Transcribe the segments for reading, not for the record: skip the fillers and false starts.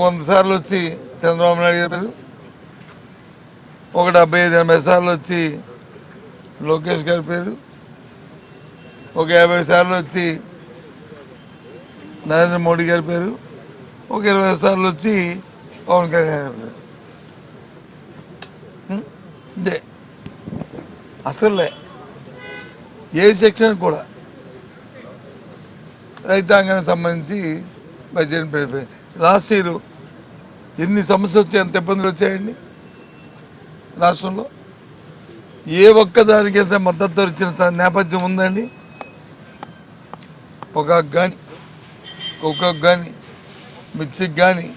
100 సార్లు వచ్చి చంద్రబాబు నాయుడు గారు, ఒక 75-80 సార్లు వచ్చి లోకేష్ గారి పేరు, ఒక 50 సార్లు వచ్చి నరేంద్ర మోడీ గారి పేరు, ఒక 20 సార్లు వచ్చి పవన్ కళ్యాణ్ గారి పేరు. ఇదే అసలే ఏ సెక్షన్ కూడా రైతాంగానికి సంబంధించి బడ్జెట్ లాస్ట్ ఇయర్ ఎన్ని సమస్యలు వచ్చాయి, ఎంత ఇబ్బందులు వచ్చాయండి రాష్ట్రంలో. ఏ ఒక్కదానికి అయితే మద్దతు ఇచ్చిన నేపథ్యం ఉందండి. పొగాకు కానీ, కోకోకు కానీ, మిర్చికి కానీ,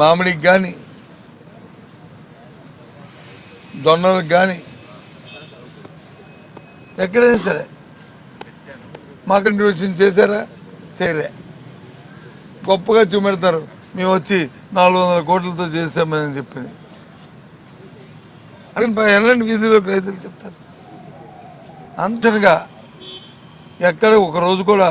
మామిడికి కానీ, జొన్నలకు కానీ, ఎక్కడైనా సరే మార్కెట్ డివిజన్ చేశారా? చేయలే. గొప్పగా చూపెడతారు, మేము వచ్చి 400 కోట్లతో చేసామని చెప్పి. అక్కడ ఎలాంటి వీధిలోకి రైతులు చెప్తారు. అంతగా ఎక్కడ ఒకరోజు కూడా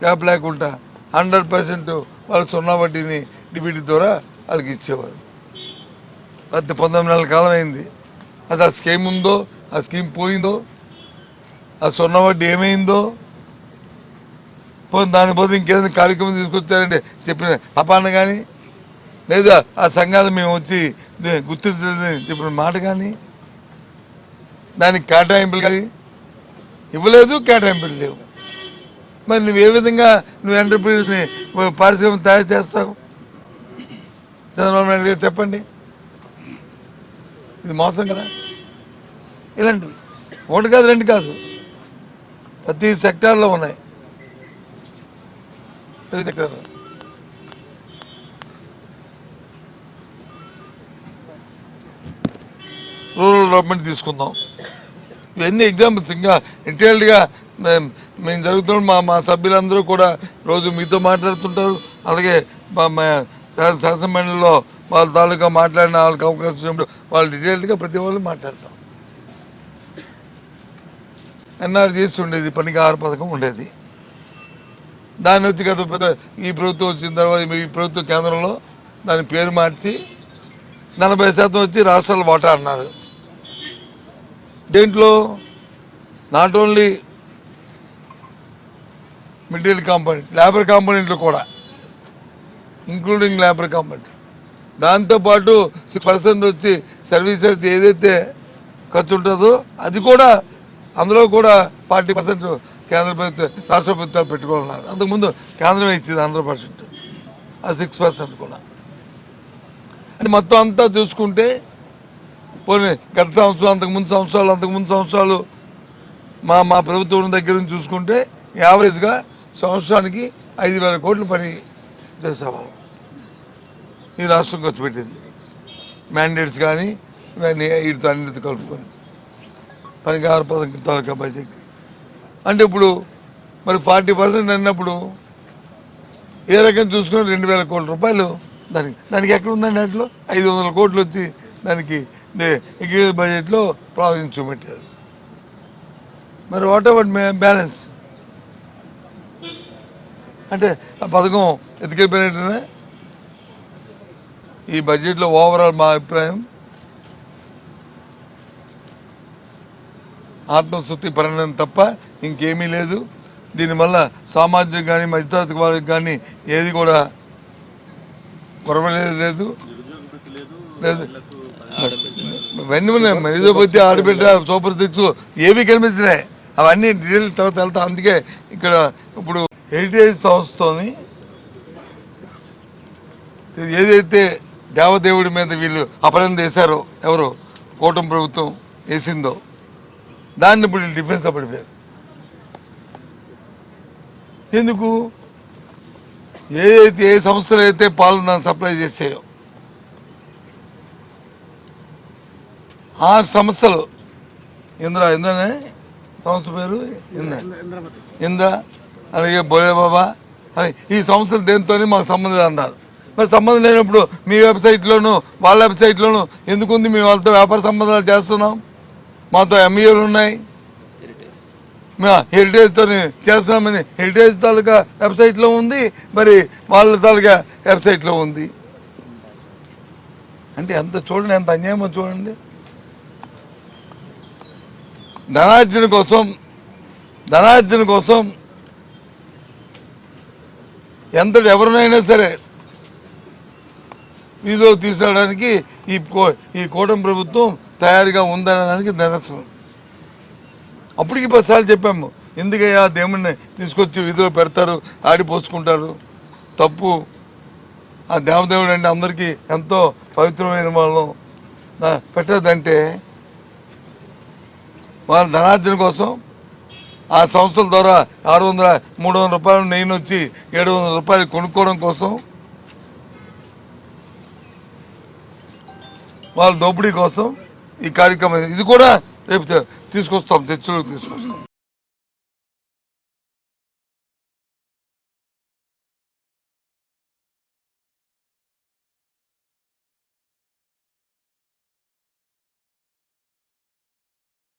క్యాప్ లేకుండా 100% వాళ్ళు 0 వడ్డీని డిబిటీ ద్వారా వాళ్ళకి ఇచ్చేవారు. 19 నెలల కాలం అయింది. అది ఆ స్కీమ్ ఉందో, ఆ స్కీమ్ పోయిందో, ఆ 0 వడ్డీ ఏమైందో, దాని పోతే ఇంకేదైనా కార్యక్రమం తీసుకొచ్చారంటే చెప్పిన అపాన కానీ, లేదా ఆ సంఘాలు మేము వచ్చి గుర్తించలేదని చెప్పిన మాట కానీ, దానికి కేటాయింపులు కానీ ఇవ్వలేదు, కేటాయింపులు లేవు. మరి నువ్వు ఏ విధంగా నువ్వు ఎంటర్ప్రీనర్స్ని పారిశ్రామిక తయారు చేస్తావు? చంద్రబాబు నాయుడు గారు చెప్పండి. ఇది మోసం కదా. ఇలాంటివి ఒకటి కాదు, 2 కాదు, ప్రతి సెక్టార్లో ఉన్నాయి. ప్రతి సెక్టార్లో రూరల్ డెవలప్మెంట్ తీసుకుందాం. ఇవన్నీ ఎగ్జాంపుల్స్. ఇంకా డీటెయిల్డ్గా మేము జరుగుతున్న మా సభ్యులందరూ కూడా రోజు మీతో మాట్లాడుతుంటారు. అలాగే శాసనమండలిలో వాళ్ళ తాలూకా మాట్లాడిన వాళ్ళకి అవకాశం వచ్చినప్పుడు వాళ్ళు డీటెయిల్డ్గా ప్రతి వాళ్ళు మాట్లాడతాం. ఎన్ఆర్జీఎస్ ఉండేది, పనికి 6 పథకం ఉండేది. దాన్ని వచ్చి గత పెద్ద ఈ ప్రభుత్వం వచ్చిన తర్వాత ఈ ప్రభుత్వ కేంద్రంలో దాని పేరు మార్చి 40% వచ్చి రాష్ట్రాల వాటా అన్నారు. దేంట్లో not only material component, labour కాంపోనెంట్లు కూడా, ఇంక్లూడింగ్ లేబర్ కాంపోనెంట్. దాంతోపాటు 6% వచ్చి సర్వీసెస్ ఏదైతే ఖర్చు ఉంటుందో అది కూడా, అందులో కూడా 40% కేంద్ర ప్రభుత్వం, రాష్ట్ర ప్రభుత్వాలు పెట్టుకోవాలన్నారు. అంతకుముందు కేంద్రమే ఇచ్చింది 100%, ఆ 6% కూడా. అని మొత్తం అంతా చూసుకుంటే పోనీ గత సంవత్సరం, అంతకుముందు సంవత్సరాలు మా ప్రభుత్వం దగ్గర నుంచి చూసుకుంటే యావరేజ్గా సంవత్సరానికి 5,000 కోట్లు పని చేసేవాళ్ళం. ఈ రాష్ట్రం ఖర్చు పెట్టింది మ్యాండేట్స్ కానీ ఇవన్నీ వీటితో అన్నిటితో కలుపుకొని పనికి 6 పథకం తాలూకా బడ్జెట్. అంటే ఇప్పుడు మరి 40% అన్నప్పుడు ఏ రకం చూసుకొని 2,000 కోట్ల రూపాయలు దానికి ఎక్కడ ఉందండి? దాంట్లో 500 కోట్లు వచ్చి దానికి ఎగ్జిక్యూటివ్ బడ్జెట్లో ప్రావిజన్ చూపెట్టారు. మరి వాట్ ఎవర్ బ్యాలెన్స్ అంటే ఆ పథకం ఎత్తుకెళ్ళిపోయినట్టునే. ఈ బడ్జెట్లో ఓవరాల్ మా అభిప్రాయం ఆత్మశుద్ధి పరిణామం తప్ప ఇంకేమీ లేదు. దీనివల్ల సామాజిక కానీ మధ్యతరగతి వాళ్ళకి కానీ ఏది కూడా కొరవలేదు లేదు. ఇవన్నీ ఉన్నాయి. మరిదోపతి, ఆడబిడ్డ, సూపర్ 6 ఏవి కనిపిస్తున్నాయి, అవన్నీ డీటెయిల్ తర్వాత వెళ్తా. అందుకే ఇక్కడ ఇప్పుడు హెరిటేజ్ సంస్థని ఏదైతే దేవదేవుడి మీద వీళ్ళు అపరాధం చేశారో, ఎవరో కూటమి ప్రభుత్వం వేసిందో, దాన్ని ఇప్పుడు డిఫెన్స్ పడిపోయారు. ఎందుకు? ఏ సంస్థలు అయితే పాలను దాన్ని సప్లై చేసాయో ఆ సంస్థలు ఇంద్రనే సంస్థ పేరు ఇంద్ర, అలాగే బోలేబాబా, ఈ సంస్థలు దేనితోనే మాకు సంబంధం అన్నారు. మరి సంబంధం లేనప్పుడు మీ వెబ్సైట్లోనూ వాళ్ళ వెబ్సైట్లోనూ ఎందుకుంది? మేము వాళ్ళతో వ్యాపార సంబంధాలు చేస్తున్నాం, మాతో ఎంఈఓలు ఉన్నాయి, మేము హెరిటేజ్తో చేస్తున్నామని హెరిటేజ్ తాలూకా వెబ్సైట్లో ఉంది. మరి వాళ్ళ తాలూకా వెబ్సైట్లో ఉంది. అంటే ఎంత చూడండి, ఎంత అన్యాయమో చూడండి. ధనార్జన కోసం ఎంత ఎవరినైనా సరే వీధిలో తీసుకురావడానికి ఈ కూటమి ప్రభుత్వం తయారుగా ఉందనే దానికి నిరసనం. అప్పటికి 10 సార్లు చెప్పాము, ఎందుకయ్యా దేవుడిని తీసుకొచ్చి వీధిలో పెడతారు, ఆడిపోసుకుంటారు, తప్పు. ఆ దేవదేవుడు అంటే అందరికీ ఎంతో పవిత్రమైన వాళ్ళం పెట్టదంటే వాళ్ళ ధనార్జన కోసం ఆ సంస్థల ద్వారా 300 రూపాయలు నెయ్యి వచ్చి 700 రూపాయలు కొనుక్కోవడం కోసం, వాళ్ళ దోపిడీ కోసం ఈ కార్యక్రమం. ఇది కూడా రేపు చర్చలోకి తీసుకొస్తాం.